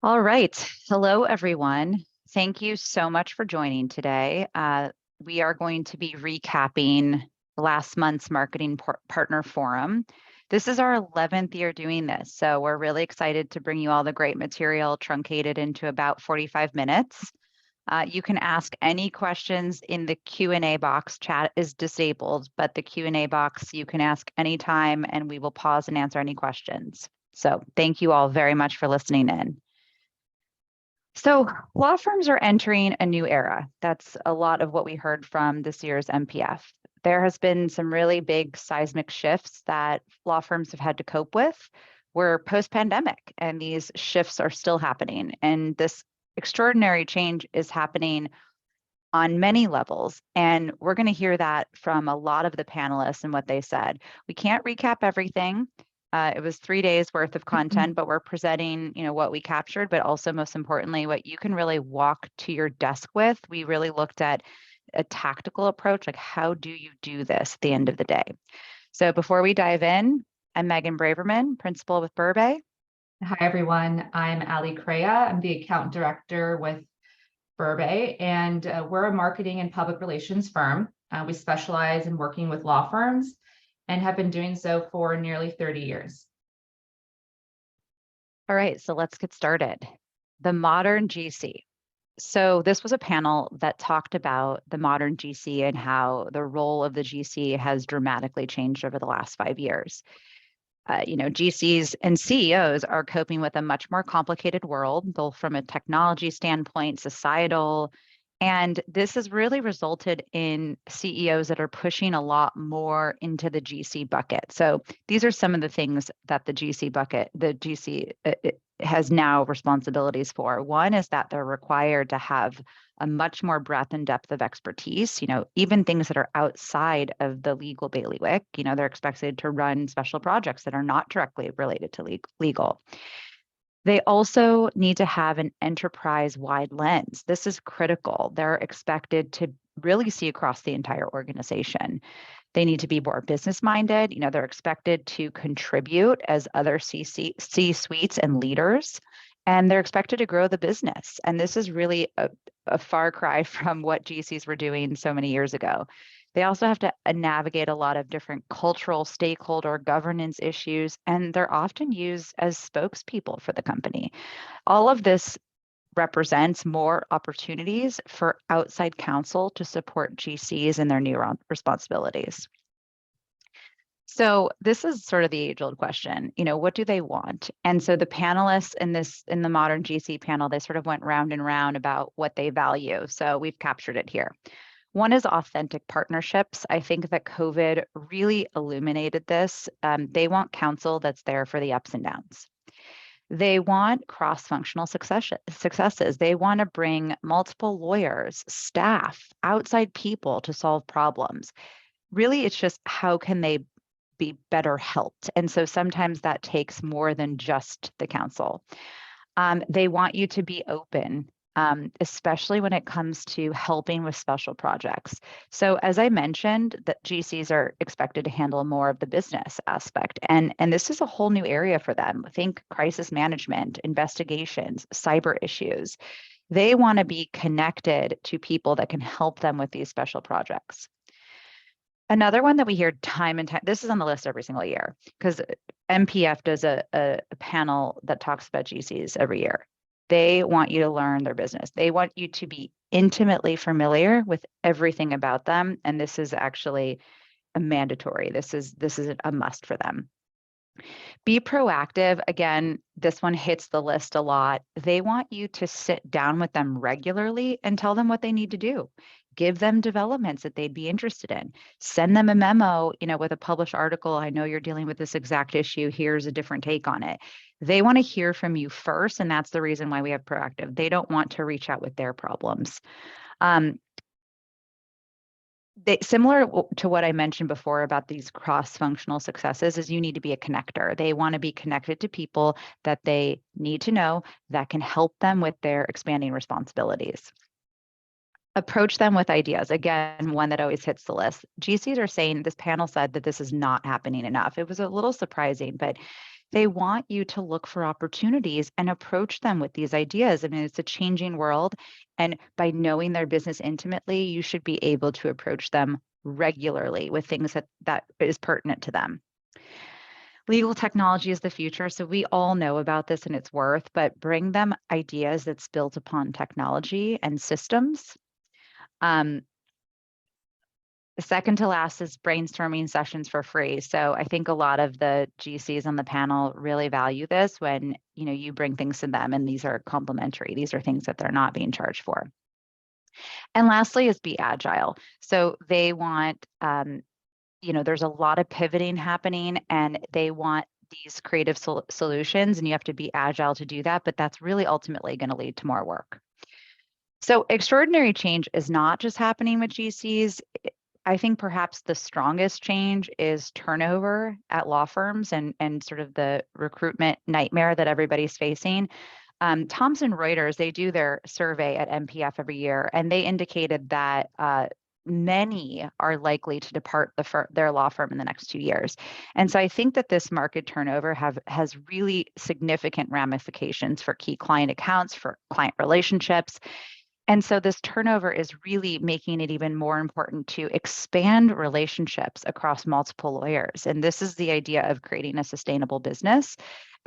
All right. Hello, everyone. Thank you so much for joining today. We are going to be recapping last month's Marketing Partner Forum. This is our 11th year doing this, so we're really excited to bring you all the great material truncated into about 45 minutes. You can ask any questions in the Q&A box. Chat is disabled, but the Q&A box you can ask anytime, and we will pause and answer any questions. So thank you all very much for listening in. So law firms are entering a new era. That's a lot of what we heard from this year's MPF. There has been some really big seismic shifts that law firms have had to cope with. We're post-pandemic, and these shifts are still happening. And this extraordinary change is happening on many levels. And we're going to hear that from a lot of the panelists and what they said. We can't recap everything. It was 3 days worth of content, but we're presenting, what we captured, but also most importantly, what you can really walk to your desk with. We really looked at a tactical approach, like how do you do this at the end of the day? So before we dive in, I'm Megan Braverman, principal with Burbay. Hi, everyone. I'm Crea. I'm the account director with Burbay, and we're a marketing and public relations firm. We specialize in working with law firms and have been doing so for nearly 30 years. All right, so let's get started. The modern GC. So this was a panel that talked about the modern GC and how the role of the GC has dramatically changed over the last 5 years. GCs and CEOs are coping with a much more complicated world, both from a technology standpoint, societal, and this has really resulted in CEOs that are pushing a lot more into the GC bucket. So these are some of the things that the GC has now responsibilities for. One is that they're required to have a much more breadth and depth of expertise, even things that are outside of the legal bailiwick. They're expected to run special projects that are not directly related to legal. They also need to have an enterprise-wide lens. This is critical. They're expected to really see across the entire organization. They need to be more business-minded. They're expected to contribute as other C-suites and leaders, and they're expected to grow the business. And this is really a far cry from what GCs were doing so many years ago. They also have to navigate a lot of different cultural, stakeholder, governance issues, and they're often used as spokespeople for the company. All of this represents more opportunities for outside counsel to support GCs in their new responsibilities. So this is sort of the age-old question, what do they want? And so the panelists in the modern GC panel, they sort of went round and round about what they value. So we've captured it here. One is authentic partnerships. I think that COVID really illuminated this. They want counsel that's there for the ups and downs. They want cross-functional successes. They want to bring multiple lawyers, staff, outside people to solve problems. Really, it's just how can they be better helped? And so sometimes that takes more than just the counsel. They want you to be open, especially when it comes to helping with special projects. So as I mentioned, that GCs are expected to handle more of the business aspect. And this is a whole new area for them. Think crisis management, investigations, cyber issues. They want to be connected to people that can help them with these special projects. Another one that we hear time and time, this is on the list every single year, because MPF does a panel that talks about GCs every year. They want you to learn their business. They want you to be intimately familiar with everything about them. And this is actually a mandatory. This is a must for them. Be proactive. Again, this one hits the list a lot. They want you to sit down with them regularly and tell them what they need to do. Give them developments that they'd be interested in. Send them a memo, with a published article. I know you're dealing with this exact issue. Here's a different take on it. They want to hear from you first, and that's the reason why we have proactive. They don't want to reach out with their problems. Similar to what I mentioned before about these cross-functional successes is you need to be a connector. They want to be connected to people that they need to know that can help them with their expanding responsibilities. Approach them with ideas. Again, one that always hits the list. GCs are saying, this panel said that this is not happening enough. It was a little surprising, but They want you to look for opportunities and approach them with these ideas. I mean, it's a changing world. And by knowing their business intimately, you should be able to approach them regularly with things that is pertinent to them. Legal technology is the future. So we all know about this and its worth, but bring them ideas that's built upon technology and systems. The second to last is brainstorming sessions for free. So I think a lot of the GCs on the panel really value this when you bring things to them, and these are complimentary. These are things that they're not being charged for. And lastly is be agile. So they want, there's a lot of pivoting happening, and they want these creative solutions, and you have to be agile to do that. But that's really ultimately going to lead to more work. So extraordinary change is not just happening with GCs. I think perhaps the strongest change is turnover at law firms and sort of the recruitment nightmare that everybody's facing. Thomson Reuters, they do their survey at MPF every year, and they indicated that many are likely to depart their law firm in the next 2 years. And so I think that this market turnover has really significant ramifications for key client accounts, for client relationships. And so this turnover is really making it even more important to expand relationships across multiple lawyers. And this is the idea of creating a sustainable business.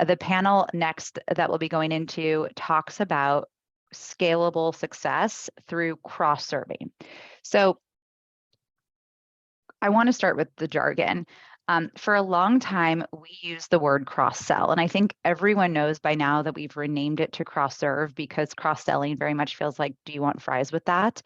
The panel next that we'll be going into talks about scalable success through cross-serving. So I want to start with the jargon. For a long time, we use the word cross-sell, and I think everyone knows by now that we've renamed it to cross-serve because cross-selling very much feels like, do you want fries with that?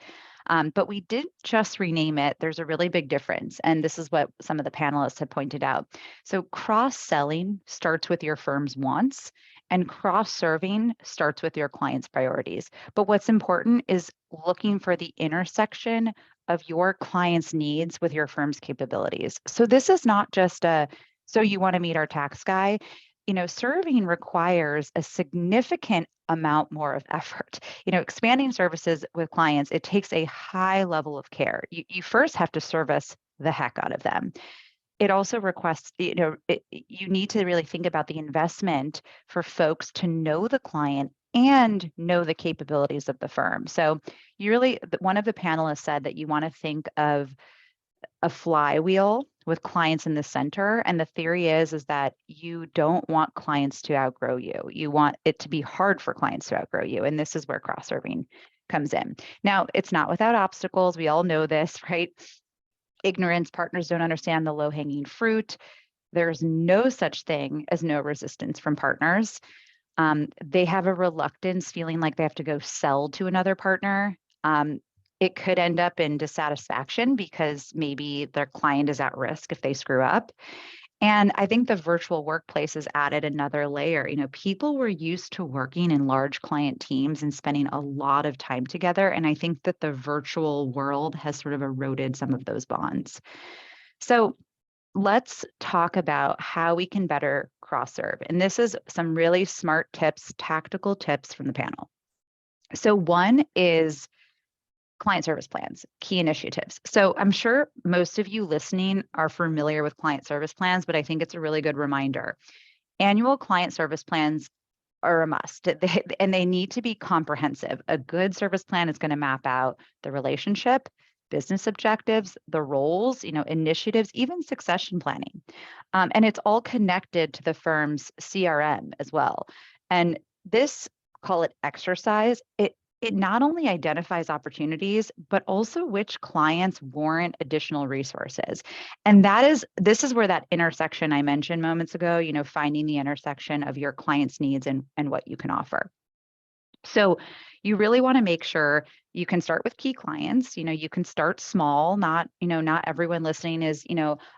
But we didn't just rename it. There's a really big difference, and this is what some of the panelists have pointed out. So cross-selling starts with your firm's wants, and cross-serving starts with your client's priorities. But what's important is looking for the intersection of your client's needs with your firm's capabilities. So this is not just so you want to meet our tax guy. Serving requires a significant amount more of effort. Expanding services with clients, it takes a high level of care. You first have to service the heck out of them. It also requests, you need to really think about the investment for folks to know the client and know the capabilities of the firm. So one of the panelists said that you want to think of a flywheel with clients in the center. And the theory is that you don't want clients to outgrow you. You want it to be hard for clients to outgrow you. And this is where cross-serving comes in. Now, it's not without obstacles. We all know this, right? Ignorance, partners don't understand the low-hanging fruit. There's no such thing as no resistance from partners. They have a reluctance, feeling like they have to go sell to another partner. It could end up in dissatisfaction because maybe their client is at risk if they screw up. And I think the virtual workplace has added another layer. People were used to working in large client teams and spending a lot of time together. And I think that the virtual world has sort of eroded some of those bonds. So let's talk about how we can better cross-serve. And this is some really smart tips, tactical tips from the panel. So one is client service plans, key initiatives. So I'm sure most of you listening are familiar with client service plans, but I think it's a really good reminder. Annual client service plans are a must, and they need to be comprehensive. A good service plan is going to map out the relationship, business objectives, the roles, initiatives, even succession planning. And it's all connected to the firm's CRM as well. And this, call it exercise, it not only identifies opportunities, but also which clients warrant additional resources. And this is where that intersection I mentioned moments ago, finding the intersection of your client's needs and what you can offer. So you really want to make sure you can start with key clients. You can start small. Not everyone listening is,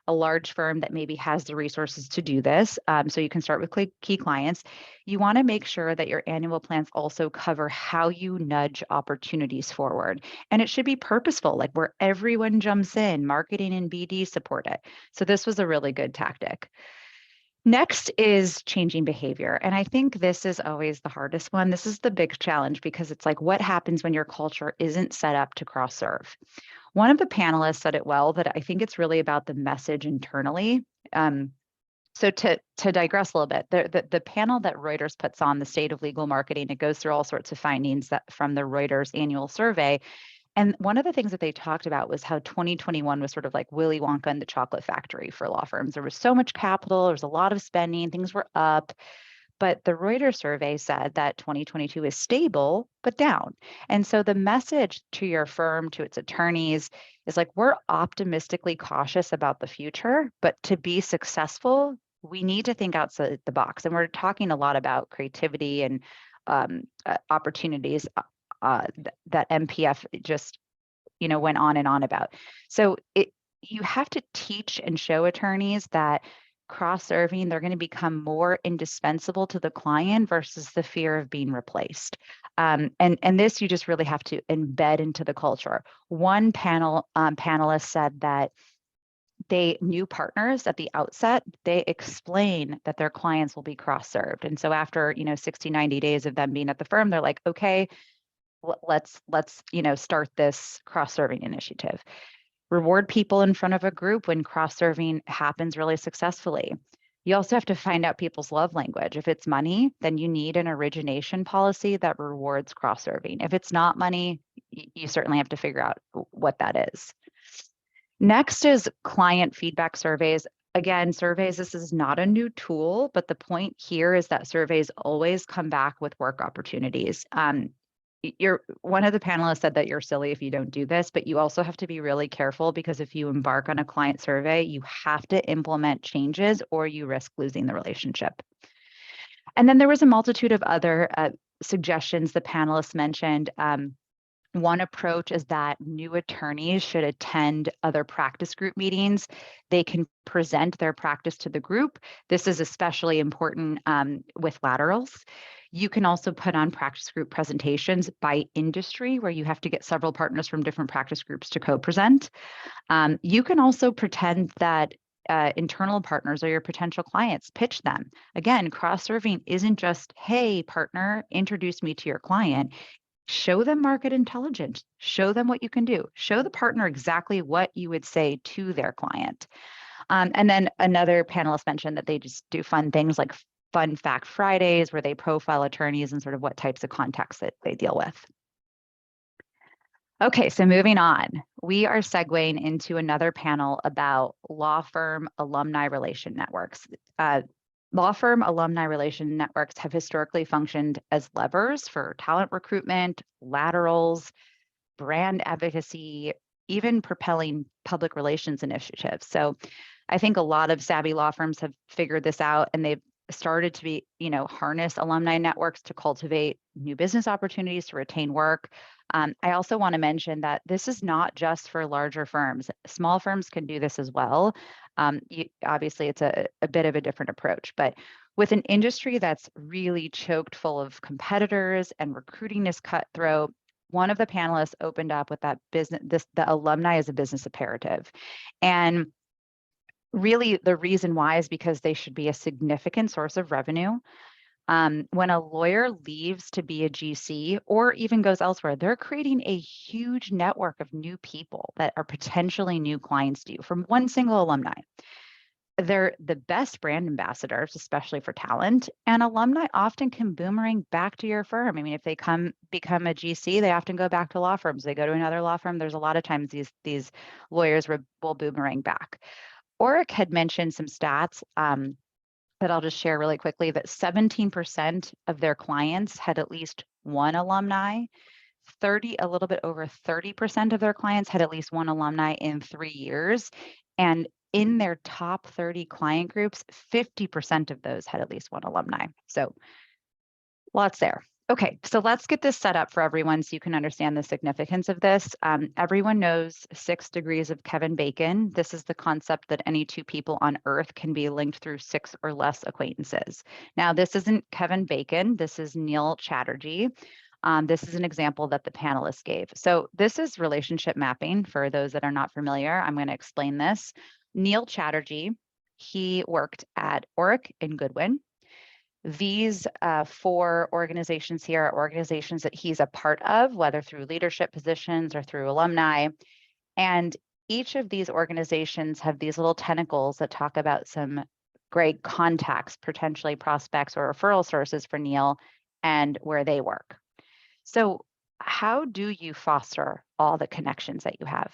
a large firm that maybe has the resources to do this. So you can start with key clients. You want to make sure that your annual plans also cover how you nudge opportunities forward. And it should be purposeful, like where everyone jumps in, marketing and BD support it. So this was a really good tactic. Next is changing behavior. And I think this is always the hardest one. This is the big challenge because it's like, what happens when your culture isn't set up to cross-serve? One of the panelists said it well, that I think it's really about the message internally. So to digress a little bit, the panel that Reuters puts on, the state of legal marketing, it goes through all sorts of findings that from the Reuters annual survey. And one of the things that they talked about was how 2021 was sort of like Willy Wonka and the chocolate factory for law firms. There was so much capital, there was a lot of spending, things were up. But the Reuters survey said that 2022 is stable, but down. And so the message to your firm, to its attorneys, is like, we're optimistically cautious about the future, but to be successful, we need to think outside the box. And we're talking a lot about creativity and opportunities that MPF just went on and on about. So you have to teach and show attorneys that cross-serving, they're going to become more indispensable to the client versus the fear of being replaced. And this you just really have to embed into the culture. One panelist said that new partners at the outset, they explain that their clients will be cross-served. And so after 60, 90 days of them being at the firm, they're like, okay, let's start this cross-serving initiative. Reward people in front of a group when cross-serving happens really successfully. You also have to find out people's love language. If it's money, then you need an origination policy that rewards cross-serving. If it's not money, you certainly have to figure out what that is. Next is client feedback surveys. Again, surveys, this is not a new tool, but the point here is that surveys always come back with work opportunities. One of the panelists said that you're silly if you don't do this, but you also have to be really careful because if you embark on a client survey, you have to implement changes or you risk losing the relationship. And then there was a multitude of other suggestions the panelists mentioned. One approach is that new attorneys should attend other practice group meetings. They can present their practice to the group. This is especially important with laterals. You can also put on practice group presentations by industry where you have to get several partners from different practice groups to co-present. You can also pretend that internal partners are your potential clients, pitch them. Again, cross-serving isn't just, hey, partner, introduce me to your client. Show them market intelligence, show them what you can do, show the partner exactly what you would say to their client. And then another panelist mentioned that they just do fun things like Fun Fact Fridays, where they profile attorneys and sort of what types of contacts that they deal with. Okay, so moving on, we are segueing into another panel about law firm alumni relation networks. Law firm alumni relation networks have historically functioned as levers for talent recruitment, laterals, brand advocacy, even propelling public relations initiatives. So I think a lot of savvy law firms have figured this out and they've started to harness alumni networks to cultivate new business opportunities, to retain work. I also want to mention that this is not just for larger firms. Small firms can do this as well. Obviously, it's a bit of a different approach, but with an industry that's really choked full of competitors and recruiting is cutthroat, one of the panelists opened up with that the alumni is a business imperative. And really the reason why is because they should be a significant source of revenue. When a lawyer leaves to be a GC or even goes elsewhere, they're creating a huge network of new people that are potentially new clients to you from one single alumni. They're the best brand ambassadors, especially for talent, and alumni often can boomerang back to your firm. I mean, if they become a GC, they often go back to law firms. They go to another law firm. There's a lot of times these lawyers will boomerang back. Oric had mentioned some stats that I'll just share really quickly, that 17% of their clients had at least one alumni. A little bit over 30% of their clients had at least one alumni in 3 years. And in their top 30 client groups, 50% of those had at least one alumni. So lots there. Okay, so let's get this set up for everyone so you can understand the significance of this. Everyone knows 6 degrees of Kevin Bacon. This is the concept that any 2 people on Earth can be linked through 6 or less acquaintances. Now, this isn't Kevin Bacon. This is Neil Chatterjee. This is an example that the panelists gave. So this is relationship mapping for those that are not familiar. I'm going to explain this. Neil Chatterjee, he worked at Oric in Goodwin. These 4 organizations here are organizations that he's a part of, whether through leadership positions or through alumni. And each of these organizations have these little tentacles that talk about some great contacts, potentially prospects or referral sources for Neil and where they work. So how do you foster all the connections that you have?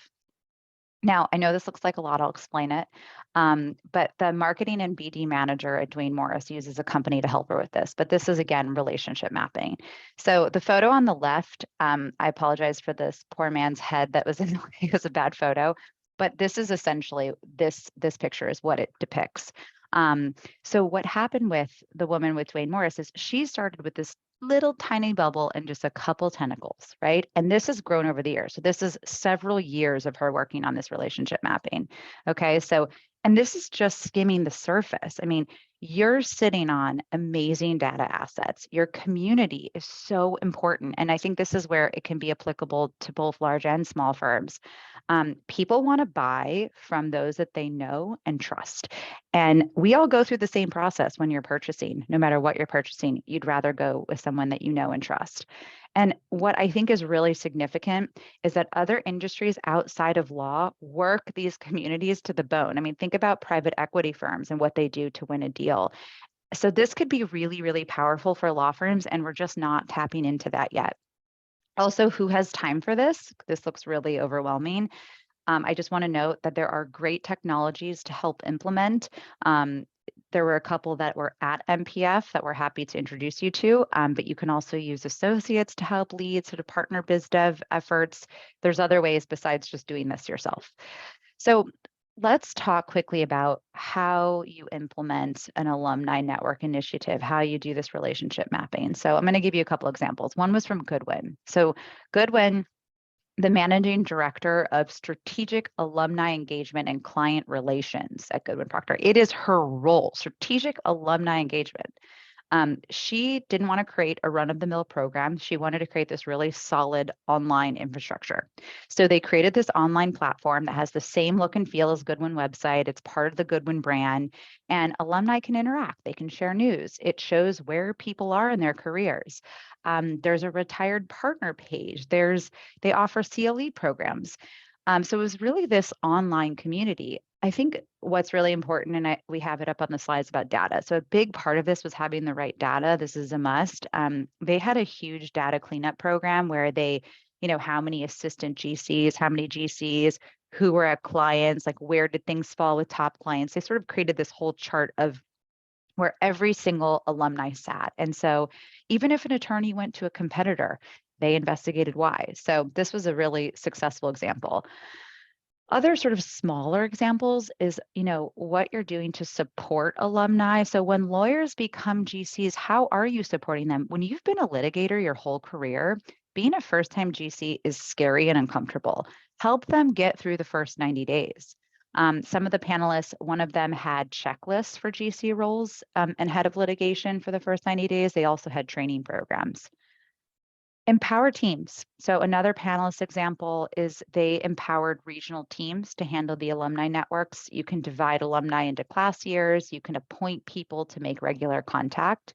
Now, I know this looks like a lot, I'll explain it. But the marketing and BD manager at Duane Morris uses a company to help her with this. But this is, again, relationship mapping. So the photo on the left, I apologize for this poor man's head that was in it was a bad photo. But this is essentially, this picture is what it depicts. So what happened with the woman with Duane Morris is she started with this little tiny bubble and just a couple tentacles, right? And this has grown over the years. So this is several years of her working on this relationship mapping. Okay. So, and this is just skimming the surface. I mean, you're sitting on amazing data assets. Your community is so important. And I think this is where it can be applicable to both large and small firms. People want to buy from those that they know and trust. And we all go through the same process when you're purchasing. No matter what you're purchasing, you'd rather go with someone that you know and trust. And what I think is really significant is that other industries outside of law work these communities to the bone. I mean, think about private equity firms and what they do to win a deal. So this could be really, really powerful for law firms, and we're just not tapping into that yet. Also, who has time for this? This looks really overwhelming. I just want to note that there are great technologies to help implement. There were a couple that were at MPF that we're happy to introduce you to, but you can also use associates to help lead sort of partner biz dev efforts. There's other ways besides just doing this yourself. So let's talk quickly about how you implement an alumni network initiative, how you do this relationship mapping. So I'm going to give you a couple examples. One was from Goodwin. So Goodwin, the managing director of strategic alumni engagement and client relations at Goodwin Procter. It is her role, strategic alumni engagement. She didn't want to create a run-of-the-mill program. She wanted to create this really solid online infrastructure. So they created this online platform that has the same look and feel as Goodwin website. It's part of the Goodwin brand, and alumni can interact. They can share news. It shows where people are in their careers. There's a retired partner page. They offer CLE programs. So it was really this online community. I think what's really important, and we have it up on the slides about data. So a big part of this was having the right data. This is a must. They had a huge data cleanup program where they, how many assistant GCs, how many GCs, who were at clients, like where did things fall with top clients. They sort of created this whole chart of where every single alumni sat. And so even if an attorney went to a competitor, they investigated why. So this was a really successful example. Other sort of smaller examples is, what you're doing to support alumni. So when lawyers become GCs, how are you supporting them? When you've been a litigator your whole career, being a first-time GC is scary and uncomfortable. Help them get through the first 90 days. Some of the panelists, one of them had checklists for GC roles and head of litigation for the first 90 days. They also had training programs. Empower teams. So another panelist example is they empowered regional teams to handle the alumni networks. You can divide alumni into class years. You can appoint people to make regular contact.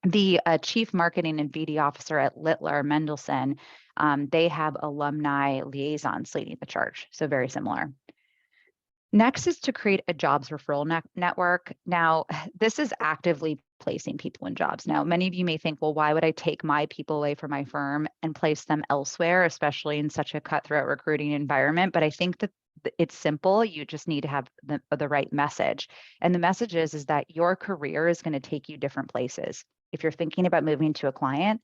The chief marketing and BD officer at Littler Mendelsohn, they have alumni liaisons leading the charge. So very similar. Next is to create a jobs referral network. Now, this is actively placing people in jobs. Now, many of you may think, well, why would I take my people away from my firm and place them elsewhere, especially in such a cutthroat recruiting environment? But I think that it's simple. You just need to have the right message. And the message is that your career is going to take you different places. If you're thinking about moving to a client,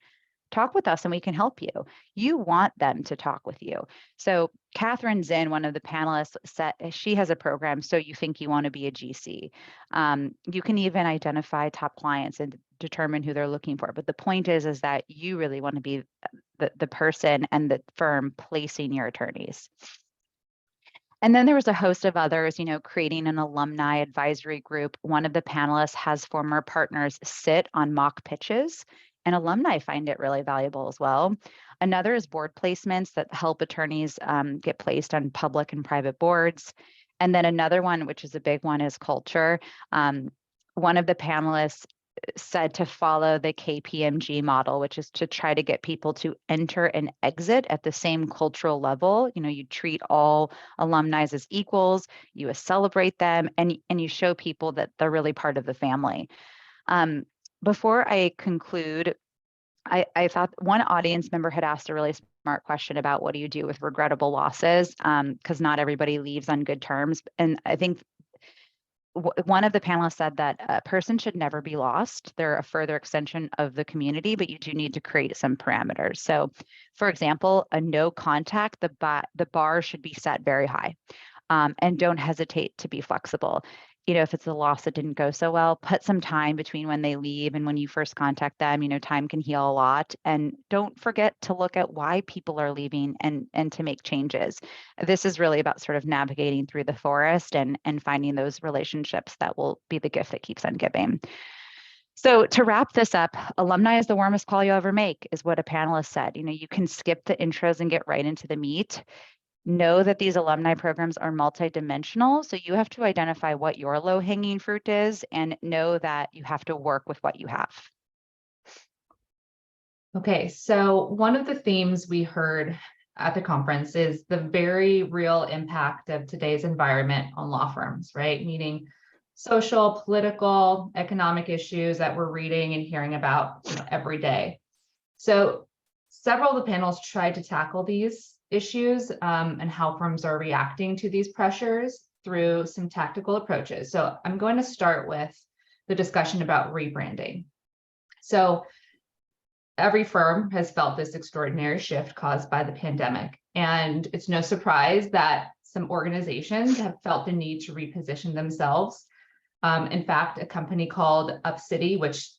talk with us and we can help you. You want them to talk with you. So Catherine Zinn, one of the panelists, said she has a program, So You Think You Want to Be a GC. You can even identify top clients and determine who they're looking for. But the point is that you really want to be the person and the firm placing your attorneys. And then there was a host of others, creating an alumni advisory group. One of the panelists has former partners sit on mock pitches, and alumni find it really valuable as well. Another is board placements that help attorneys get placed on public and private boards. And then another one, which is a big one, is culture. One of the panelists said to follow the KPMG model, which is to try to get people to enter and exit at the same cultural level. You know, you treat all alumni as equals, you celebrate them, and you show people that they're really part of the family. Before I conclude, I thought one audience member had asked a really smart question about what do you do with regrettable losses, because not everybody leaves on good terms. And I think one of the panelists said that a person should never be lost. They're a further extension of the community, but you do need to create some parameters. So, for example, a no contact, the bar should be set very high, and don't hesitate to be flexible. You know, if it's a loss that didn't go so well, put some time between when they leave and when you first contact them. You know, time can heal a lot. And don't forget to look at why people are leaving and to make changes. This is really about sort of navigating through the forest and finding those relationships that will be the gift that keeps on giving. So to wrap this up, alumni is the warmest call you ever make, is what a panelist said. You know, you can skip the intros and get right into the meat. Know that these alumni programs are multidimensional, so you have to identify what your low-hanging fruit is and know that you have to work with what you have. Okay, so one of the themes we heard at the conference is the very real impact of today's environment on law firms, right? Meaning social, political, economic issues that we're reading and hearing about, you know, every day. So several of the panels tried to tackle these issues and how firms are reacting to these pressures through some tactical approaches. So I'm going to start with the discussion about rebranding. So every firm has felt this extraordinary shift caused by the pandemic. And it's no surprise that some organizations have felt the need to reposition themselves. In fact, a company called UpCity, which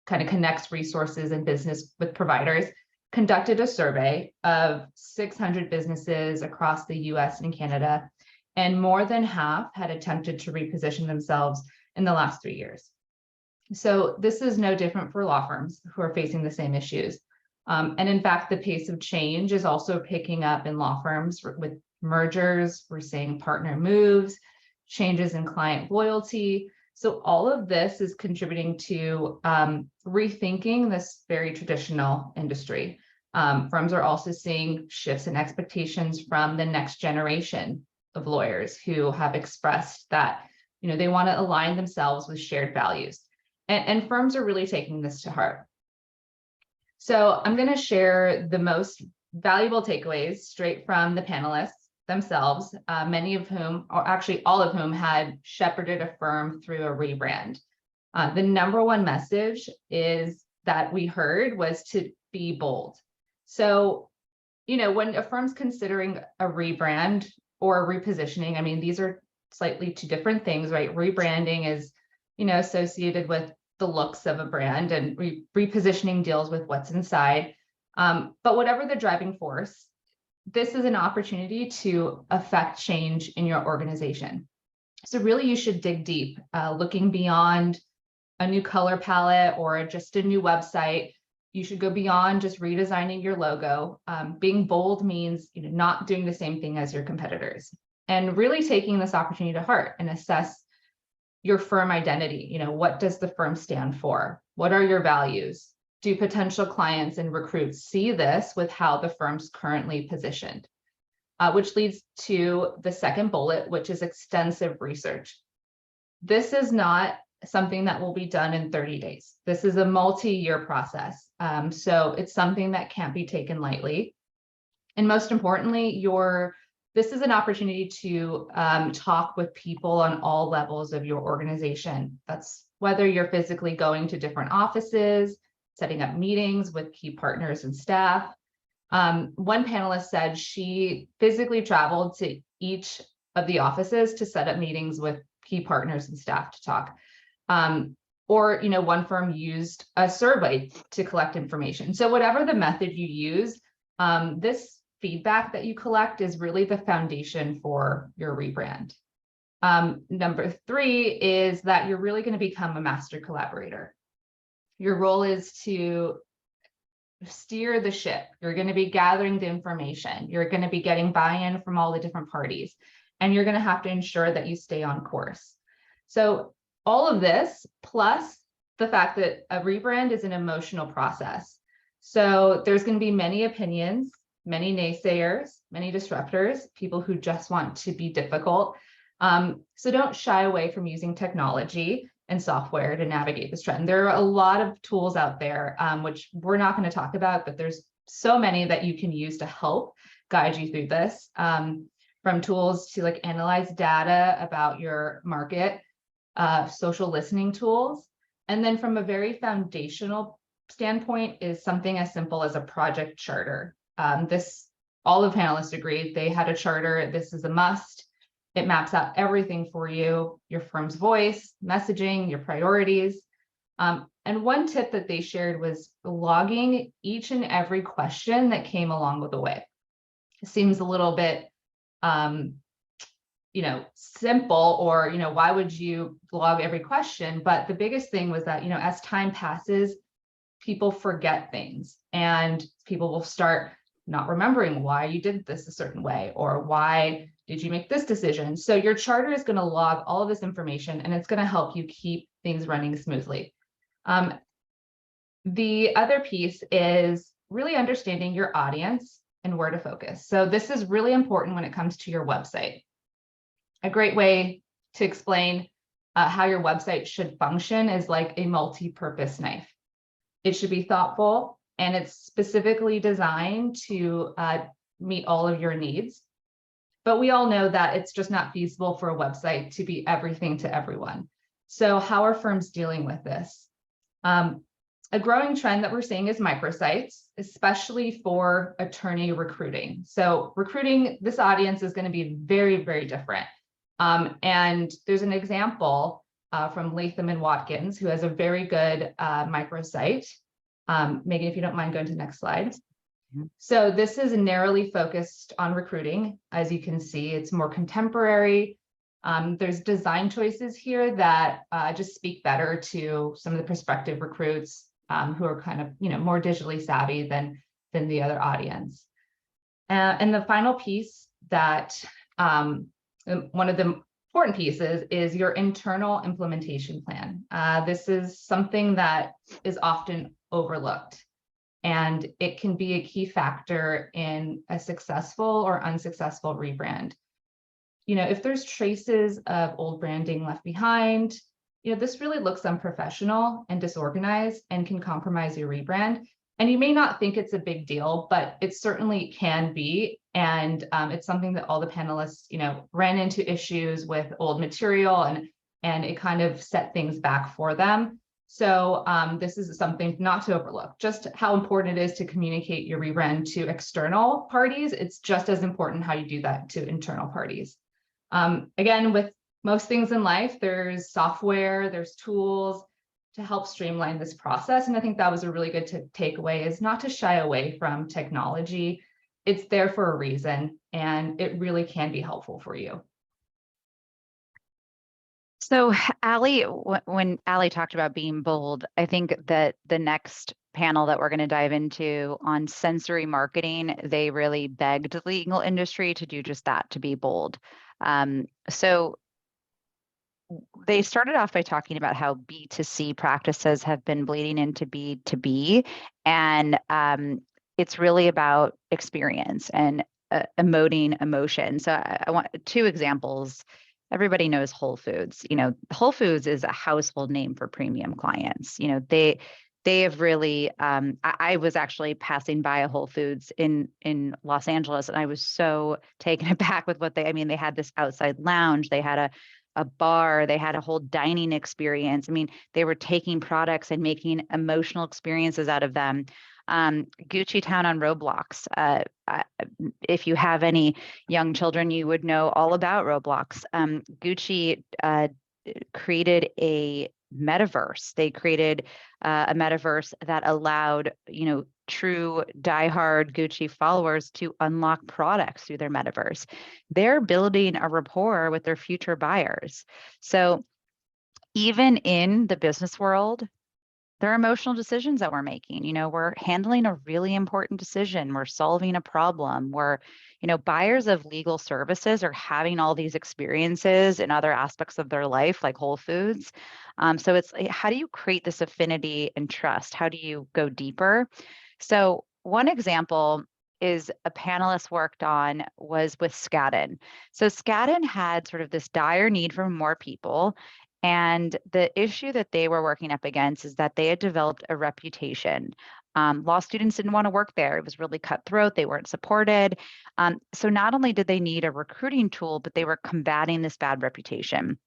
kind of connects resources and business with providers, conducted a survey of 600 businesses across the US and Canada, and more than half had attempted to reposition themselves in the last 3 years. So this is no different for law firms who are facing the same issues. And in fact, the pace of change is also picking up in law firms with mergers. We're seeing partner moves, changes in client loyalty. So all of this is contributing to rethinking this very traditional industry. Firms are also seeing shifts in expectations from the next generation of lawyers who have expressed that, you know, they want to align themselves with shared values. And firms are really taking this to heart. So I'm going to share the most valuable takeaways straight from the panelists themselves, many of whom, or actually all of whom, had shepherded a firm through a rebrand. The number one message is that we heard was to be bold. So, you know, when a firm's considering a rebrand or a repositioning, I mean, these are slightly two different things, right? Rebranding is, you know, associated with the looks of a brand, and repositioning deals with what's inside. But whatever the driving force, this is an opportunity to affect change in your organization. So really, you should dig deep, looking beyond a new color palette or just a new website. You should go beyond just redesigning your logo. Being bold means, you know, not doing the same thing as your competitors, and really taking this opportunity to heart and assess your firm identity. You know, what does the firm stand for? What are your values? Do potential clients and recruits see this with how the firm's currently positioned? Which leads to the second bullet, which is extensive research. This is not something that will be done in 30 days. This is a multi-year process. So it's something that can't be taken lightly. And most importantly, this is an opportunity to talk with people on all levels of your organization. That's whether you're physically going to different offices, setting up meetings with key partners and staff. One panelist said she physically traveled to each of the offices to set up meetings with key partners and staff to talk. Or, you know, one firm used a survey to collect information. So whatever the method you use, this feedback that you collect is really the foundation for your rebrand. Number 3 is that you're really going to become a master collaborator. Your role is to steer the ship. You're going to be gathering the information. You're going to be getting buy-in from all the different parties, and you're going to have to ensure that you stay on course. So all of this, plus the fact that a rebrand is an emotional process. So there's going to be many opinions, many naysayers, many disruptors, people who just want to be difficult. So don't shy away from using technology and software to navigate this trend. There are a lot of tools out there, which we're not going to talk about, but there's so many that you can use to help guide you through this, from tools to like analyze data about your market, social listening tools. And then from a very foundational standpoint is something as simple as a project charter. All the panelists agreed they had a charter. This is a must. It maps out everything for you, your firm's voice, messaging, your priorities. And one tip that they shared was logging each and every question that came along with the way. It seems a little bit, simple, or, why would you log every question? But the biggest thing was that, as time passes, people forget things and people will start not remembering why you did this a certain way, or why did you make this decision? So your charter is going to log all of this information, and it's going to help you keep things running smoothly. The other piece is really understanding your audience and where to focus. So this is really important when it comes to your website. A great way to explain how your website should function is like a multi-purpose knife. It should be thoughtful, and it's specifically designed to meet all of your needs. But we all know that it's just not feasible for a website to be everything to everyone. So how are firms dealing with this? A growing trend that we're seeing is microsites, especially for attorney recruiting. So recruiting, this audience is going to be very, very different. And there's an example from Latham and Watkins, who has a very good microsite. Megan, if you don't mind going to the next slide. So this is narrowly focused on recruiting. As you can see, it's more contemporary. There's design choices here that just speak better to some of the prospective recruits who are kind of, more digitally savvy than the other audience. And the final piece that one of the important pieces is your internal implementation plan. This is something that is often overlooked, and it can be a key factor in a successful or unsuccessful rebrand. If there's traces of old branding left behind, this really looks unprofessional and disorganized and can compromise your rebrand. And you may not think it's a big deal, but it certainly can be. And it's something that all the panelists, ran into issues with old material, and it kind of set things back for them. So this is something not to overlook, just how important it is to communicate your rebrand to external parties. It's just as important how you do that to internal parties. Again, with most things in life, there's software, there's tools to help streamline this process. And I think that was a really good takeaway, is not to shy away from technology. It's there for a reason, and it really can be helpful for you. So Allie, when Allie talked about being bold, I think that the next panel that we're going to dive into on sensory marketing, they really begged the legal industry to do just that, to be bold. So they started off by talking about how B2C practices have been bleeding into B2B, and it's really about experience and emoting emotion. So I want two examples. Everybody knows Whole Foods. Whole Foods is a household name for premium clients. They have really, I was actually passing by a Whole Foods in Los Angeles, and I was so taken aback with what they had this outside lounge, they had a bar, they had a whole dining experience. They were taking products and making emotional experiences out of them. Gucci Town on Roblox. If you have any young children, you would know all about Roblox. Gucci created a metaverse. They created a metaverse that allowed, true diehard Gucci followers to unlock products through their metaverse. They're building a rapport with their future buyers. So even in the business world, There are emotional decisions that we're making. We're handling a really important decision. We're solving a problem. Buyers of legal services are having all these experiences in other aspects of their life, like Whole Foods. So it's how do you create this affinity and trust? How do you go deeper? So one example is a panelist worked on was with Skadden. So Skadden had sort of this dire need for more people. And the issue that they were working up against is that they had developed a reputation. Law students didn't want to work there. It was really cutthroat. They weren't supported. So not only did they need a recruiting tool, but they were combating this bad reputation.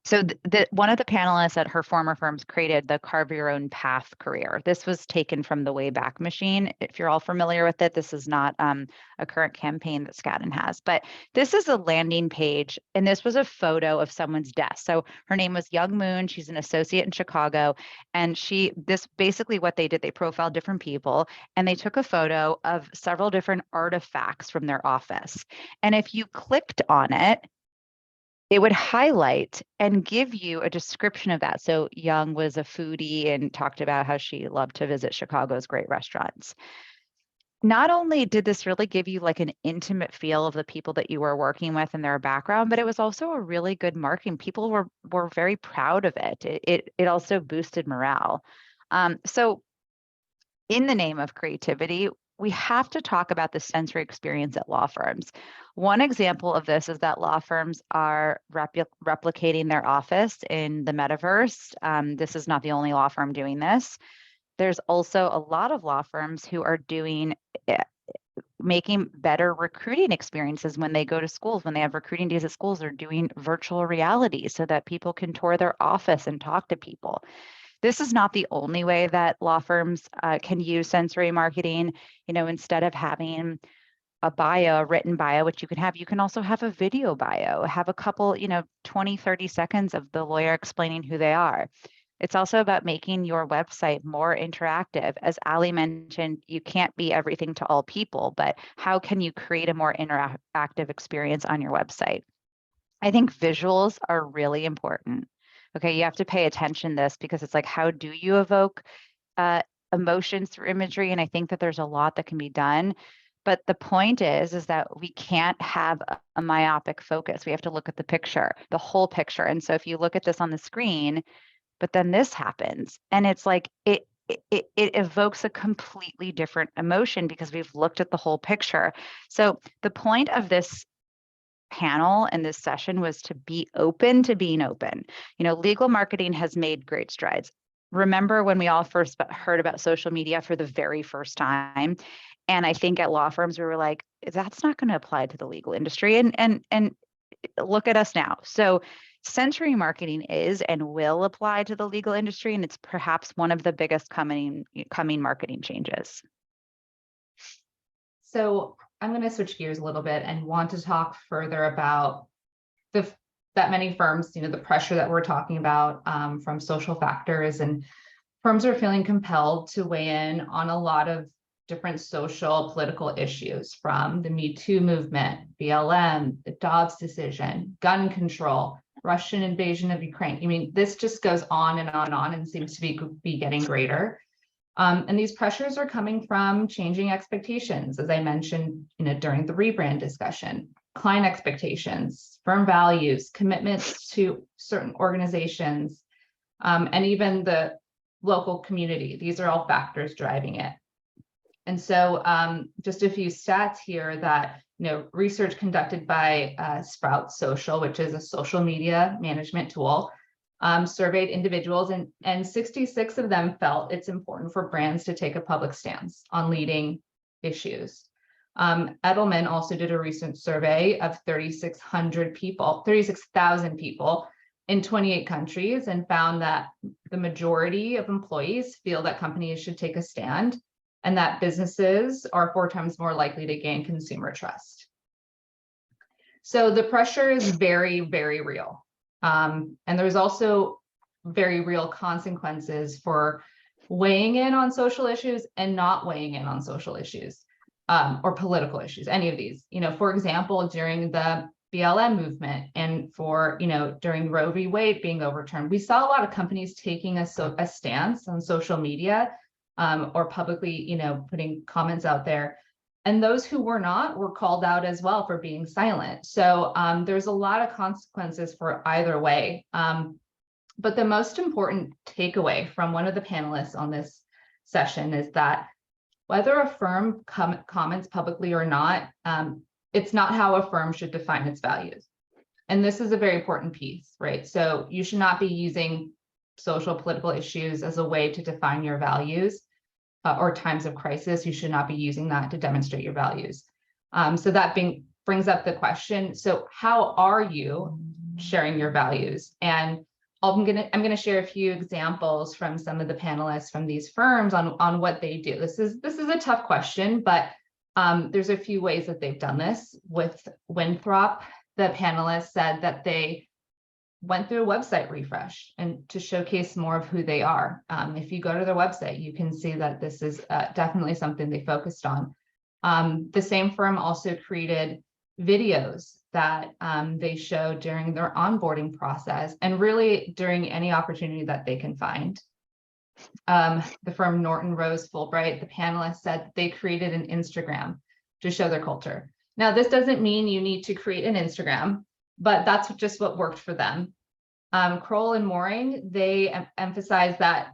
So one of the panelists at her former firms created the Carve Your Own Path career. This was taken from the Wayback Machine. If you're all familiar with it, this is not a current campaign that Skadden has, but this is a landing page, and this was a photo of someone's desk. So her name was Young Moon. She's an associate in Chicago, and this basically what they did, they profiled different people, and they took a photo of several different artifacts from their office. And if you clicked on it would highlight and give you a description of that. So Young was a foodie and talked about how she loved to visit Chicago's great restaurants. Not only did this really give you like an intimate feel of the people that you were working with and their background, but it was also a really good marketing. People were very proud of it. It also boosted morale. So in the name of creativity, we have to talk about the sensory experience at law firms. One example of this is that law firms are replicating their office in the metaverse. This is not the only law firm doing this. There's also a lot of law firms who are making better recruiting experiences when they go to schools. When they have recruiting days at schools, they're doing virtual reality so that people can tour their office and talk to people. This is not the only way that law firms can use sensory marketing. Instead of having a written bio, which you can also have a video bio, have a couple, 20, 30 seconds of the lawyer explaining who they are. It's also about making your website more interactive. As Ali mentioned, you can't be everything to all people, but how can you create a more interactive experience on your website? I think visuals are really important. Okay, you have to pay attention to this because it's like, how do you evoke emotions through imagery? And I think that there's a lot that can be done. But the point is that we can't have a myopic focus. We have to look at the picture, the whole picture. And so if you look at this on the screen, but then this happens, and it's like it evokes a completely different emotion because we've looked at the whole picture. So the point of this panel and this session was to be open to being open. Legal marketing has made great strides. Remember when we all first heard about social media for the very first time? And I think at law firms, we were like, that's not going to apply to the legal industry. And look at us now. So sensory marketing is and will apply to the legal industry. And it's perhaps one of the biggest coming marketing changes. So I'm going to switch gears a little bit and want to talk further about that many firms, the pressure that we're talking about from social factors, and firms are feeling compelled to weigh in on a lot of different social political issues, from the Me Too movement, BLM, the Dobbs decision, gun control, Russian invasion of Ukraine. I mean, this just goes on and on and on, and seems to be getting greater. And these pressures are coming from changing expectations, as I mentioned, during the rebrand discussion, client expectations, firm values, commitments to certain organizations, and even the local community. These are all factors driving it. And so just a few stats here that, research conducted by Sprout Social, which is a social media management tool, surveyed individuals, and 66 of them felt it's important for brands to take a public stance on leading issues. Edelman also did a recent survey of 36,000 people in 28 countries, and found that the majority of employees feel that companies should take a stand, and that businesses are 4 times more likely to gain consumer trust. So the pressure is very, very real. And there's also very real consequences for weighing in on social issues and not weighing in on social issues or political issues, any of these. For example, during the BLM movement and for, during Roe v. Wade being overturned. We saw a lot of companies taking a stance on social media or publicly, putting comments out there. And those who were not were called out as well for being silent. So there's a lot of consequences for either way. But the most important takeaway from one of the panelists on this session is that whether a firm comments publicly or not, it's not how a firm should define its values. And this is a very important piece, right? So you should not be using social political issues as a way to define your values or times of crisis. You should not be using that to demonstrate your values. So that brings up the question, so how are you sharing your values? And I'm gonna share a few examples from some of the panelists from these firms on what they do. This is a tough question, but there's a few ways that they've done this. With Winthrop, the panelists said that they went through a website refresh and to showcase more of who they are. If you go to their website, you can see that this is definitely something they focused on. The same firm also created videos that they show during their onboarding process and really during any opportunity that they can find. The firm Norton Rose Fulbright, the panelists said that they created an Instagram to show their culture. Now, this doesn't mean you need to create an Instagram, but that's just what worked for them. Kroll and Mooring, they emphasize that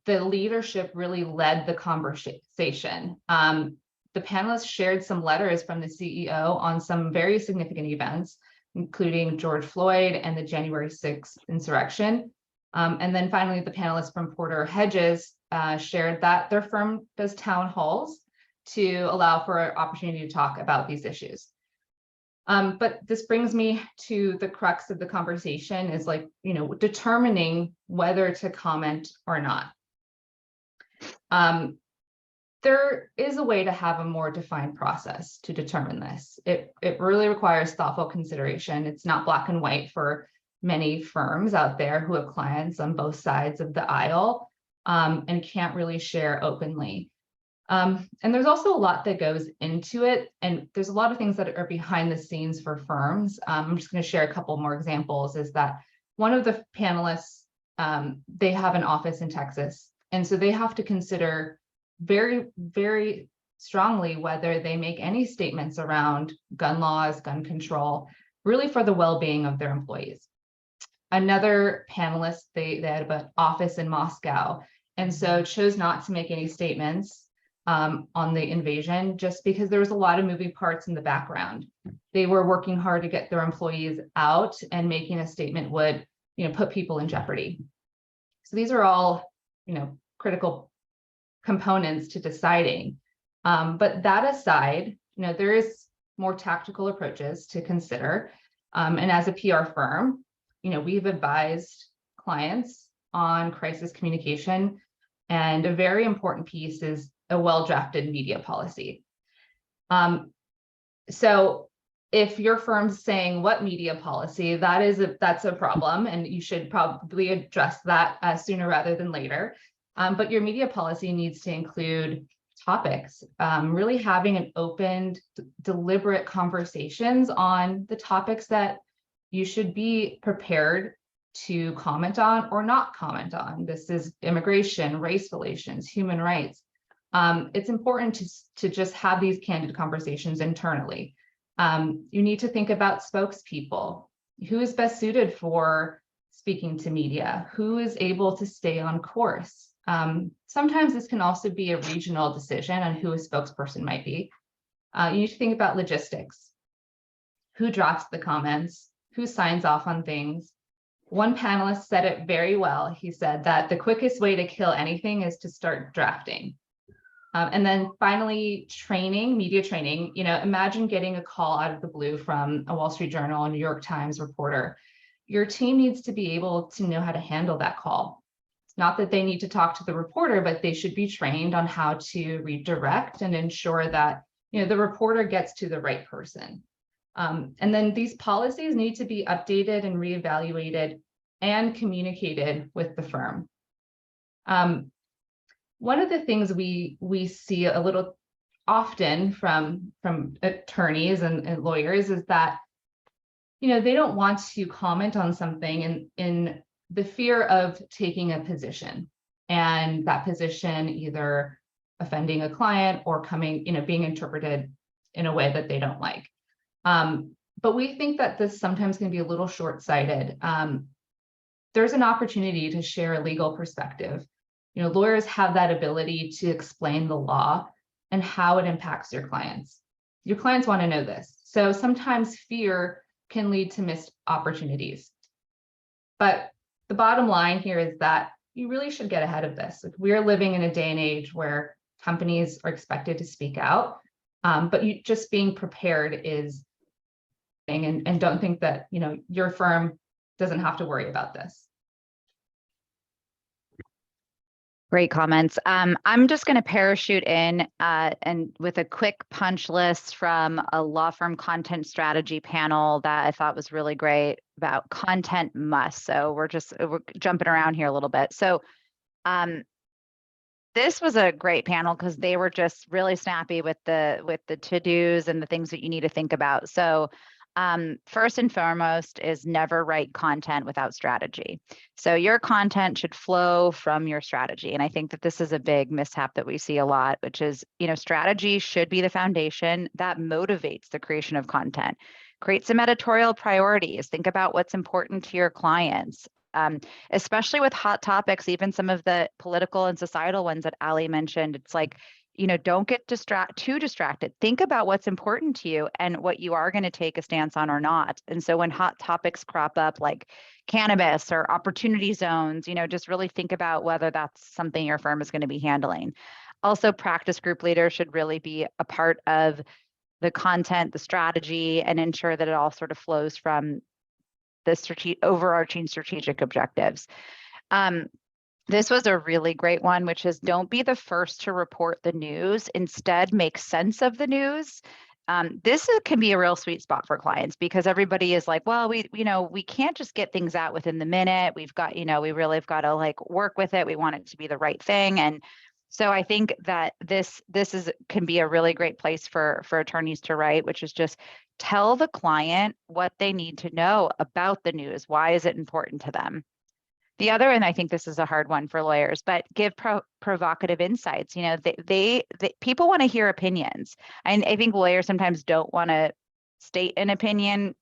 the leadership really led the conversation. The panelists shared some letters from the CEO on some very significant events, including George Floyd and the January 6th insurrection. And then finally, the panelists from Porter Hedges shared that their firm does town halls to allow for an opportunity to talk about these issues. But this brings me to the crux of the conversation is determining whether to comment or not. There is a way to have a more defined process to determine this. It really requires thoughtful consideration. It's not black and white for many firms out there who have clients on both sides of the aisle and can't really share openly. And there's also a lot that goes into it. And there's a lot of things that are behind the scenes for firms. I'm just going to share a couple more examples. Is that one of the panelists, they have an office in Texas. And so they have to consider very, very strongly whether they make any statements around gun laws, gun control, really for the well-being of their employees. Another panelist, they had an office in Moscow, and so chose not to make any statements on the invasion just because there was a lot of moving parts in the background. They were working hard to get their employees out, and making a statement would, put people in jeopardy. So these are all, critical components to deciding. But that aside, there is more tactical approaches to consider. And as a PR firm, we've advised clients on crisis communication, and a very important piece is a well-drafted media policy. So if your firm's saying what media policy, that's a problem, and you should probably address that sooner rather than later. But your media policy needs to include topics, really having an open, deliberate conversations on the topics that you should be prepared to comment on or not comment on. This is immigration, race relations, human rights. It's important to just have these candid conversations internally. You need to think about spokespeople. Who is best suited for speaking to media? Who is able to stay on course? Sometimes this can also be a regional decision on who a spokesperson might be. You need to think about logistics. Who drafts the comments? Who signs off on things? One panelist said it very well. He said that the quickest way to kill anything is to start drafting. And then finally, training, media training. Imagine getting a call out of the blue from a Wall Street Journal, a New York Times reporter. Your team needs to be able to know how to handle that call. It's not that they need to talk to the reporter, but they should be trained on how to redirect and ensure that the reporter gets to the right person. And then these policies need to be updated and reevaluated and communicated with the firm. One of the things we see a little often from attorneys and lawyers is that they don't want to comment on something in the fear of taking a position, and that position either offending a client or being interpreted in a way that they don't like. But we think that this sometimes can be a little short-sighted. There's an opportunity to share a legal perspective. Lawyers have that ability to explain the law and how it impacts your clients. Your clients want to know this. So sometimes fear can lead to missed opportunities. But the bottom line here is that you really should get ahead of this. We're living in a day and age where companies are expected to speak out, but you just being prepared is, and don't think that your firm doesn't have to worry about this. Great comments. I'm just going to parachute in and with a quick punch list from a law firm content strategy panel that I thought was really great about content must. So we're jumping around here a little bit. So this was a great panel because they were just really snappy with the to-dos and the things that you need to think about. So first and foremost is never write content without strategy. So your content should flow from your strategy. And I think that this is a big mishap that we see a lot, which is, strategy should be the foundation that motivates the creation of content. Create some editorial priorities. Think about what's important to your clients. Especially with hot topics, even some of the political and societal ones that Ali mentioned, it's like, don't get too distracted. Think about what's important to you and what you are going to take a stance on or not. And so when hot topics crop up like cannabis or opportunity zones, just really think about whether that's something your firm is going to be handling. Also, practice group leaders should really be a part of the content, the strategy, and ensure that it all sort of flows from the overarching strategic objectives. This was a really great one, which is don't be the first to report the news. Instead, make sense of the news. This can be a real sweet spot for clients because everybody is like, well, we can't just get things out within the minute. We've got, we really have got to work with it. We want it to be the right thing. And so I think that this can be a really great place for attorneys to write, which is just tell the client what they need to know about the news. Why is it important to them? The other, and I think this is a hard one for lawyers, but give provocative insights. People want to hear opinions. And I think lawyers sometimes don't want to state an opinion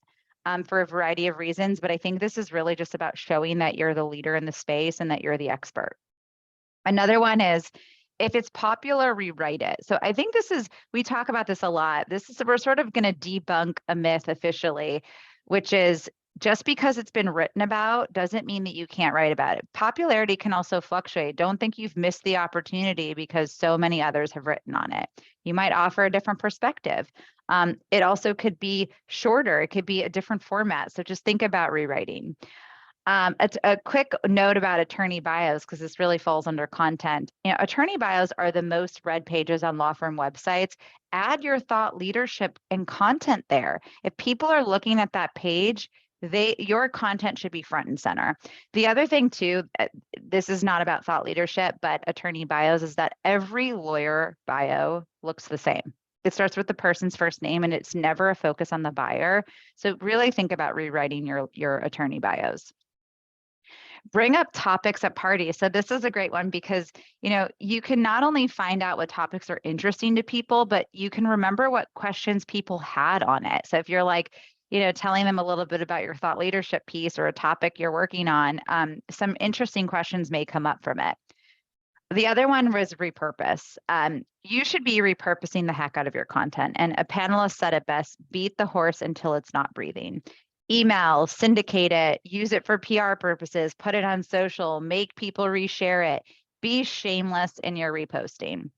for a variety of reasons, but I think this is really just about showing that you're the leader in the space and that you're the expert. Another one is, if it's popular, rewrite it. So I think we talk about this a lot. We're sort of going to debunk a myth officially, which is just because it's been written about doesn't mean that you can't write about it. Popularity can also fluctuate. Don't think you've missed the opportunity because so many others have written on it. You might offer a different perspective. It also could be shorter. It could be a different format. So just think about rewriting. A quick note about attorney bios, because this really falls under content. Attorney bios are the most read pages on law firm websites. Add your thought leadership and content there. If people are looking at that page, your content should be front and center. The other thing too, this is not about thought leadership, but attorney bios, is that every lawyer bio looks the same. It starts with the person's first name and it's never a focus on the buyer. So really think about rewriting your attorney bios. Bring up topics at parties. So this is a great one because, you can not only find out what topics are interesting to people, but you can remember what questions people had on it. So if you're telling them a little bit about your thought leadership piece or a topic you're working on, some interesting questions may come up from it. The other one was repurpose. You should be repurposing the heck out of your content. And a panelist said it best, beat the horse until it's not breathing. Email, syndicate it, use it for PR purposes, put it on social, make people reshare it. Be shameless in your reposting.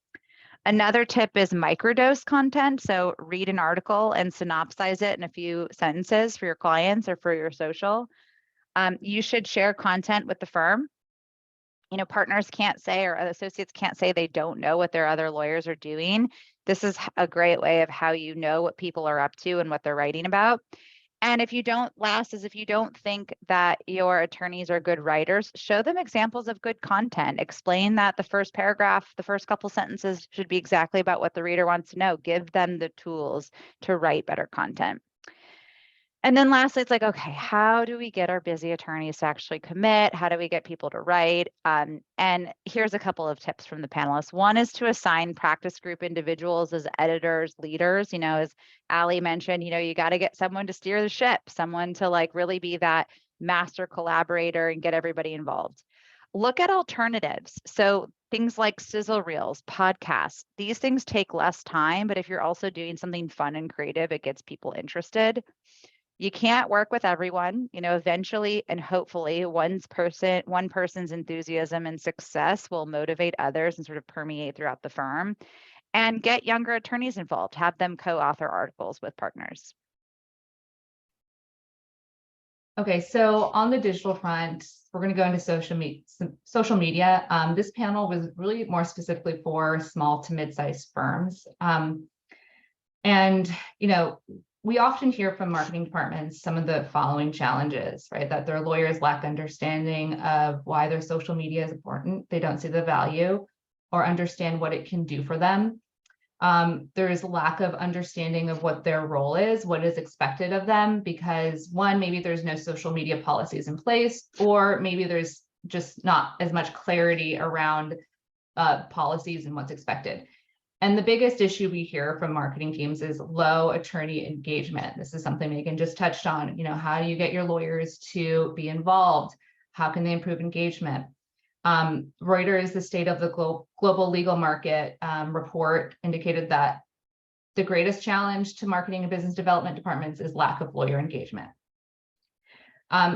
Another tip is microdose content. So read an article and synopsize it in a few sentences for your clients or for your social. You should share content with the firm. Partners can't say, or associates can't say they don't know what their other lawyers are doing. This is a great way of how you know what people are up to and what they're writing about. And if you don't think that your attorneys are good writers, show them examples of good content. Explain that the first paragraph, the first couple sentences should be exactly about what the reader wants to know. Give them the tools to write better content. And then lastly, it's like, okay, how do we get our busy attorneys to actually commit? How do we get people to write? And here's a couple of tips from the panelists. One is to assign practice group individuals as editors, leaders. As Ali mentioned, you got to get someone to steer the ship, someone to like really be that master collaborator and get everybody involved. Look at alternatives. So things like sizzle reels, podcasts, these things take less time, but if you're also doing something fun and creative, it gets people interested. You can't work with everyone, eventually and hopefully one person's enthusiasm and success will motivate others and sort of permeate throughout the firm. And get younger attorneys involved, have them co-author articles with partners. Okay, so on the digital front, we're going to go into social media. This panel was really more specifically for small to mid-sized firms. And we often hear from marketing departments some of the following challenges, right? That their lawyers lack understanding of why their social media is important. They don't see the value or understand what it can do for them. There is a lack of understanding of what their role is, what is expected of them, because one, maybe there's no social media policies in place, or maybe there's just not as much clarity around policies and what's expected. And the biggest issue we hear from marketing teams is low attorney engagement. This is something Megan just touched on. How do you get your lawyers to be involved? How can they improve engagement? Reuters, the State of the Global Legal Market report indicated that the greatest challenge to marketing and business development departments is lack of lawyer engagement.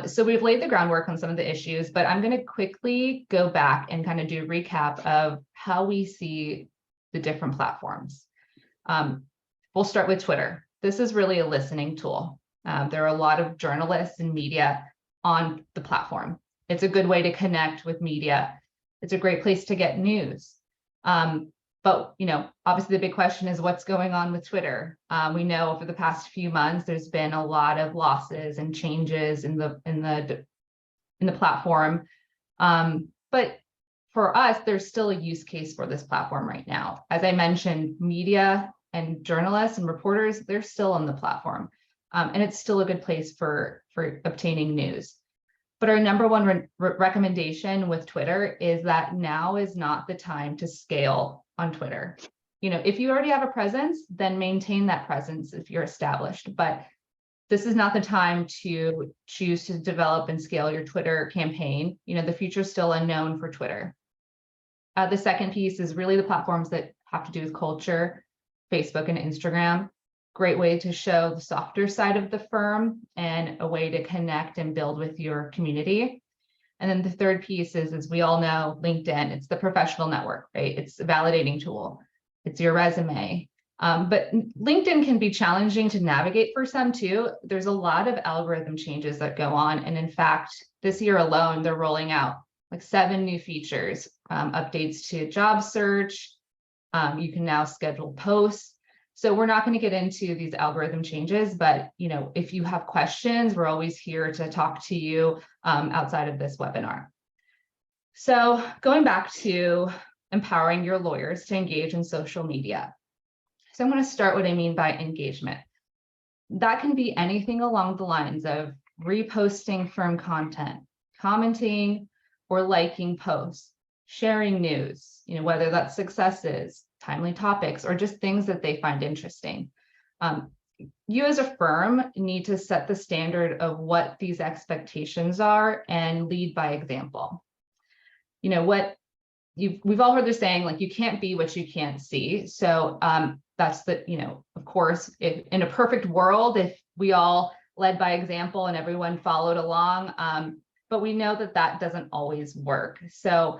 So we've laid the groundwork on some of the issues, but I'm going to quickly go back and kind of do a recap of how we see the different platforms. We'll start with Twitter. This is really a listening tool. There are a lot of journalists and media on the platform. It's a good way to connect with media. It's a great place to get news. But obviously the big question is what's going on with Twitter. We know over the past few months there's been a lot of losses and changes in the platform. But for us, there's still a use case for this platform right now. As I mentioned, media and journalists and reporters, they're still on the platform. And it's still a good place for obtaining news. But our number one recommendation with Twitter is that now is not the time to scale on Twitter. If you already have a presence, then maintain that presence if you're established. But this is not the time to choose to develop and scale your Twitter campaign. The future is still unknown for Twitter. The second piece is really the platforms that have to do with culture, Facebook and Instagram. Great way to show the softer side of the firm and a way to connect and build with your community. And then the third piece is, as we all know, LinkedIn. It's the professional network, right? It's a validating tool. It's your resume. But LinkedIn can be challenging to navigate for some too. There's a lot of algorithm changes that go on. And in fact, this year alone, they're rolling out like 7 new features, updates to job search. You can now schedule posts. So we're not going to get into these algorithm changes, but if you have questions, we're always here to talk to you outside of this webinar. So going back to empowering your lawyers to engage in social media. So I'm going to start what I mean by engagement. That can be anything along the lines of reposting firm content, commenting or liking posts, sharing news, whether that's successes, timely topics, or just things that they find interesting. You as a firm need to set the standard of what these expectations are and lead by example. We've all heard the saying, like, you can't be what you can't see. So that's of course, if in a perfect world, if we all led by example and everyone followed along, but we know that that doesn't always work. So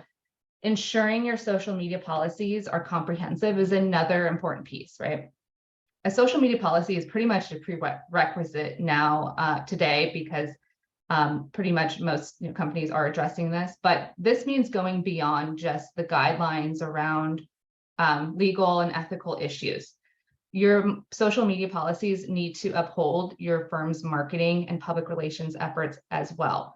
ensuring your social media policies are comprehensive is another important piece, right? A social media policy is pretty much a prerequisite now today, because pretty much most companies are addressing this, but this means going beyond just the guidelines around legal and ethical issues. Your social media policies need to uphold your firm's marketing and public relations efforts as well.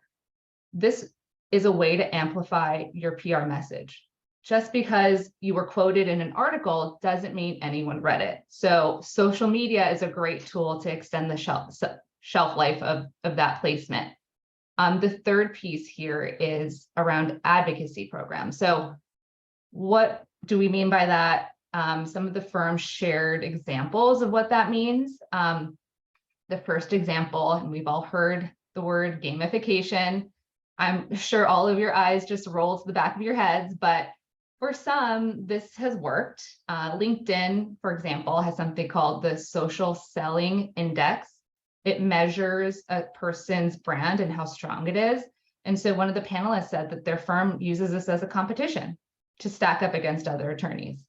This is a way to amplify your PR message. Just because you were quoted in an article doesn't mean anyone read it. So social media is a great tool to extend the shelf life of that placement. The third piece here is around advocacy programs. So what do we mean by that? Some of the firms shared examples of what that means. The first example, and we've all heard the word gamification. I'm sure all of your eyes just roll to the back of your heads, but for some, this has worked. LinkedIn, for example, has something called the Social Selling Index. It measures a person's brand and how strong it is. And so one of the panelists said that their firm uses this as a competition to stack up against other attorneys.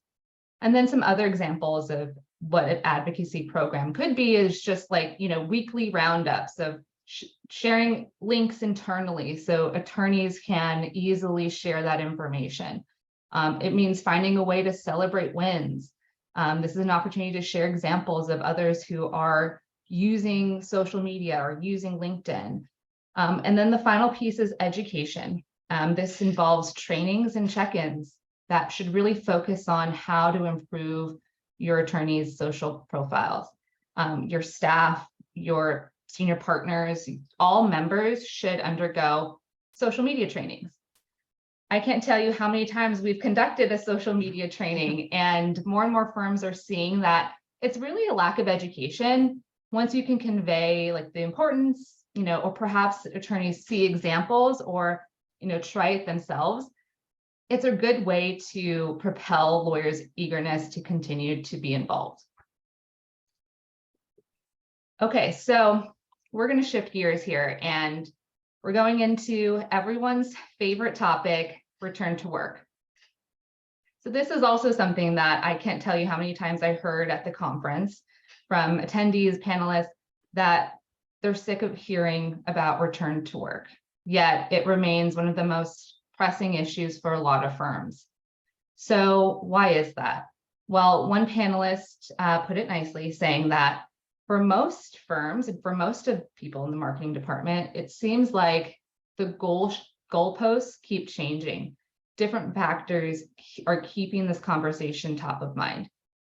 And then some other examples of what an advocacy program could be is just like, weekly roundups of sharing links internally so attorneys can easily share that information. It means finding a way to celebrate wins. This is an opportunity to share examples of others who are using social media or using LinkedIn. And then the final piece is education. This involves trainings and check-ins that should really focus on how to improve your attorney's social profiles. Your staff, your senior partners, all members should undergo social media trainings. I can't tell you how many times we've conducted a social media training, and more firms are seeing that it's really a lack of education. Once you can convey like the importance, or perhaps attorneys see examples or, try it themselves, it's a good way to propel lawyers' eagerness to continue to be involved. Okay, so we're going to shift gears here, and we're going into everyone's favorite topic, return to work. So this is also something that I can't tell you how many times I heard at the conference from attendees, panelists, that they're sick of hearing about return to work. Yet it remains one of the most pressing issues for a lot of firms. So why is that? Well, one panelist put it nicely, saying that for most firms and for most of people in the marketing department, it seems like the goalposts keep changing. Different factors are keeping this conversation top of mind.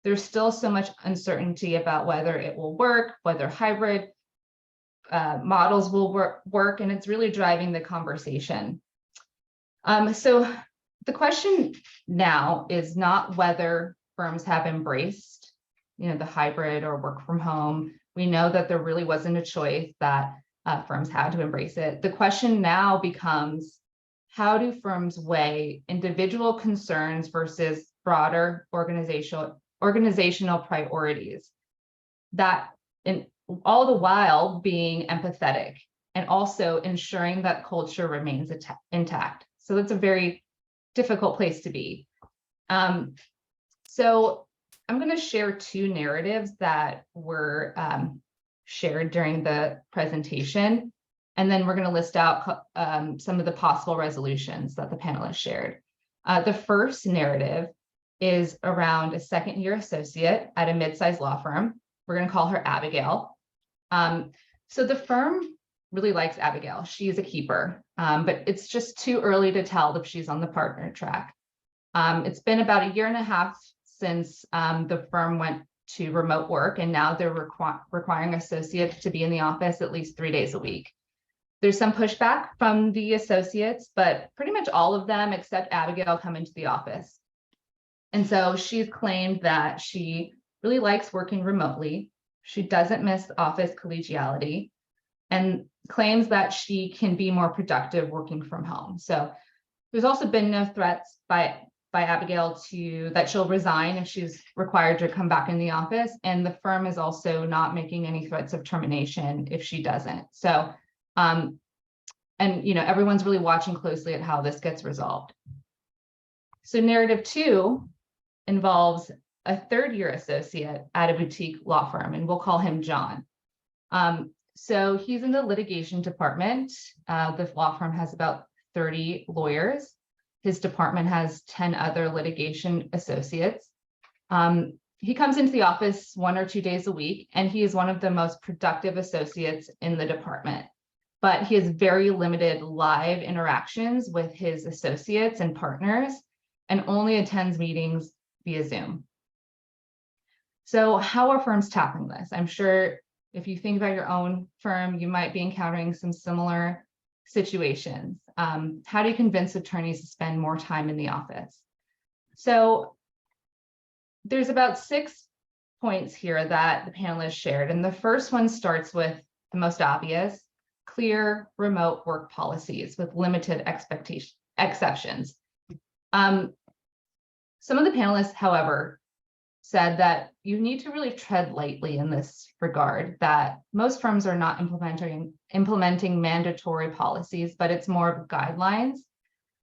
There's still so much uncertainty about whether it will work, whether hybrid models will work, and it's really driving the conversation. So the question now is not whether firms have embraced, the hybrid or work from home. We know that there really wasn't a choice, that firms had to embrace it. The question now becomes, how do firms weigh individual concerns versus broader organizational priorities, that in all the while being empathetic and also ensuring that culture remains intact? So that's a very difficult place to be. So I'm going to share two narratives that were shared during the presentation, and then we're going to list out some of the possible resolutions that the panelists shared. The first narrative is around a second-year associate at a mid-sized law firm. We're going to call her Abigail. So the firm really likes Abigail. She's a keeper, but it's just too early to tell if she's on the partner track. It's been about 1.5 years since the firm went to remote work, and now they're requiring associates to be in the office at least 3 days a week. There's some pushback from the associates, but pretty much all of them except Abigail come into the office. And so she's claimed that she really likes working remotely. She doesn't miss office collegiality, and claims that she can be more productive working from home. So there's also been no threats by Abigail that she'll resign if she's required to come back in the office. And the firm is also not making any threats of termination if she doesn't. So, and everyone's really watching closely at how this gets resolved. So narrative 2 involves a third-year associate at a boutique law firm, and we'll call him John. So he's in the litigation department. The law firm has about 30 lawyers. His department has 10 other litigation associates. He comes into the office 1 or 2 days a week, and he is one of the most productive associates in the department. But he has very limited live interactions with his associates and partners, and only attends meetings via Zoom. So how are firms tackling this? I'm sure If you think about your own firm, you might be encountering some similar situations. How do you convince attorneys to spend more time in the office? So there's about 6 points here that the panelists shared. And the first one starts with the most obvious: clear remote work policies with limited exceptions. Some of the panelists, however, said that you need to really tread lightly in this regard, that most firms are not implementing mandatory policies, but it's more of guidelines.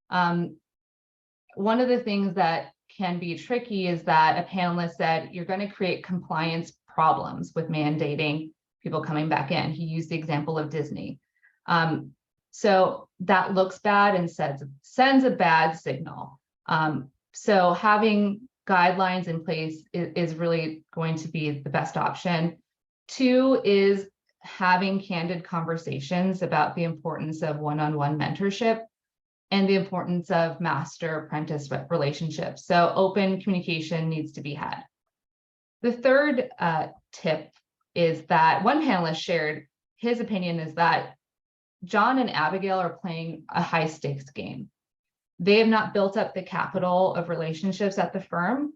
One of the things that can be tricky is that a panelist said you're going to create compliance problems with mandating people coming back in. He used the example of Disney. So that looks bad and sends a bad signal. So having guidelines in place is really going to be the best option. 2 is having candid conversations about the importance of one-on-one mentorship and the importance of master-apprentice relationships. So open communication needs to be had. The third tip is that one panelist shared his opinion is that John and Abigail are playing a high-stakes game. They have not built up the capital of relationships at the firm.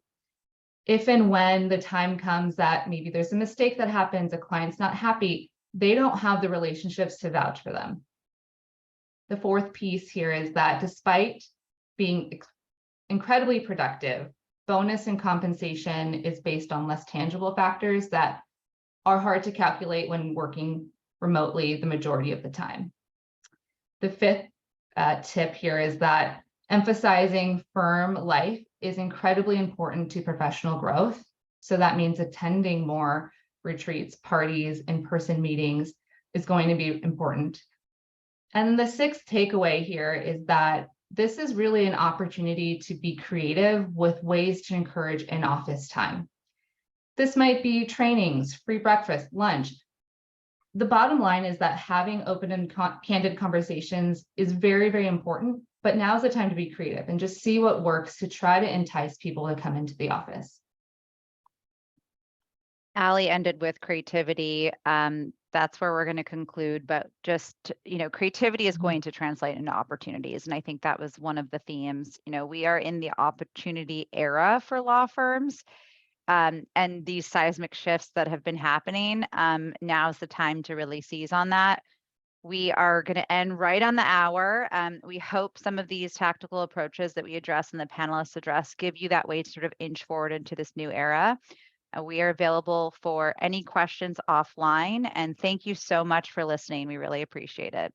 If and when the time comes that maybe there's a mistake that happens, a client's not happy, they don't have the relationships to vouch for them. The fourth piece here is that despite being incredibly productive, bonus and compensation is based on less tangible factors that are hard to calculate when working remotely the majority of the time. The fifth tip here is that emphasizing firm life is incredibly important to professional growth. So that means attending more retreats, parties, in-person meetings is going to be important. And the sixth takeaway here is that this is really an opportunity to be creative with ways to encourage in-office time. This might be trainings, free breakfast, lunch. The bottom line is that having open and candid conversations is very, very important, but now's the time to be creative and just see what works to try to entice people to come into the office. Allie ended with creativity. That's where we're going to conclude, but just, creativity is going to translate into opportunities. And I think that was one of the themes. We are in the opportunity era for law firms. And these seismic shifts that have been happening, now's the time to really seize on that. We are going to end right on the hour. We hope some of these tactical approaches that we address and the panelists address give you that way to sort of inch forward into this new era. We are available for any questions offline, and thank you so much for listening. We really appreciate it.